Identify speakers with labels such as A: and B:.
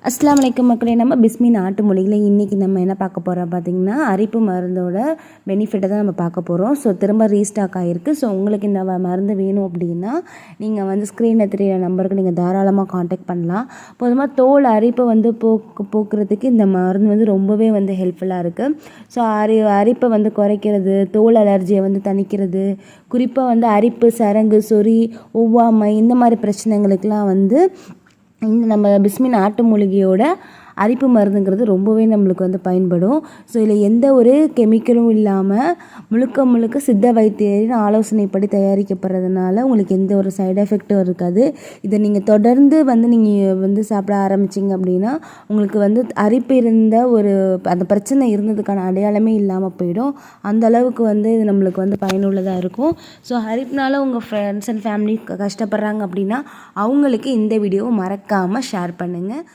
A: அஸ்ஸலாமு அலைக்கும் மக்களே. நம்ம பிஸ்மி நாட்டு மொழியில் இன்றைக்கி நம்ம என்ன பார்க்க போகிறோம் பார்த்திங்கன்னா, அரிப்பு மருந்தோட பெனிஃபிட்டை தான் நம்ம பார்க்க போகிறோம். ஸோ திரும்ப ரீஸ்டாக் ஆகிருக்கு. ஸோ உங்களுக்கு இந்த மருந்து வேணும் அப்படின்னா நீங்கள் வந்து ஸ்க்ரீனில் தெரிய நம்பருக்கு நீங்கள் தாராளமாக காண்டாக்ட் பண்ணலாம். பொதுவாக தோல் அரிப்பை வந்து போக்குறதுக்கு இந்த மருந்து வந்து ரொம்பவே வந்து ஹெல்ப்ஃபுல்லாக இருக்குது. ஸோ அரிப்பை வந்து குறைக்கிறது, தோல் அலர்ஜியை வந்து தணிக்கிறது, குறிப்பாக வந்து அரிப்பு, சரங்கு, சொறி, ஒவ்வாமை இந்த மாதிரி பிரச்சனைகளுக்கெலாம் வந்து இந்த நம்ம பிஸ்மி நாட்டு மூலிகையோட அரிப்பு மருந்துங்கிறது ரொம்பவே நம்மளுக்கு வந்து பயன்படும். ஸோ இதில் எந்த ஒரு கெமிக்கலும் இல்லாமல் முழுக்க சித்த வைத்தியரின் ஆலோசனைப்படி தயாரிக்கப்படுறதுனால உங்களுக்கு எந்த ஒரு சைடு எஃபெக்ட்டும் இருக்காது. இதை நீங்கள் தொடர்ந்து வந்து நீங்கள் வந்து சாப்பிட ஆரம்பிச்சிங்க அப்படின்னா உங்களுக்கு வந்து அரிப்பு இருந்த ஒரு அந்த பிரச்சனை இருந்ததுக்கான அடையாளமே இல்லாமல் போயிடும். அந்த அளவுக்கு வந்து இது நம்மளுக்கு வந்து பயனுள்ளதாக இருக்கும். ஸோ அரிப்புனால உங்கள் ஃப்ரெண்ட்ஸ் அண்ட் ஃபேமிலி கஷ்டப்படுறாங்க அப்படின்னா அவங்களுக்கு இந்த வீடியோவை மறக்காமல் ஷேர் பண்ணுங்கள்.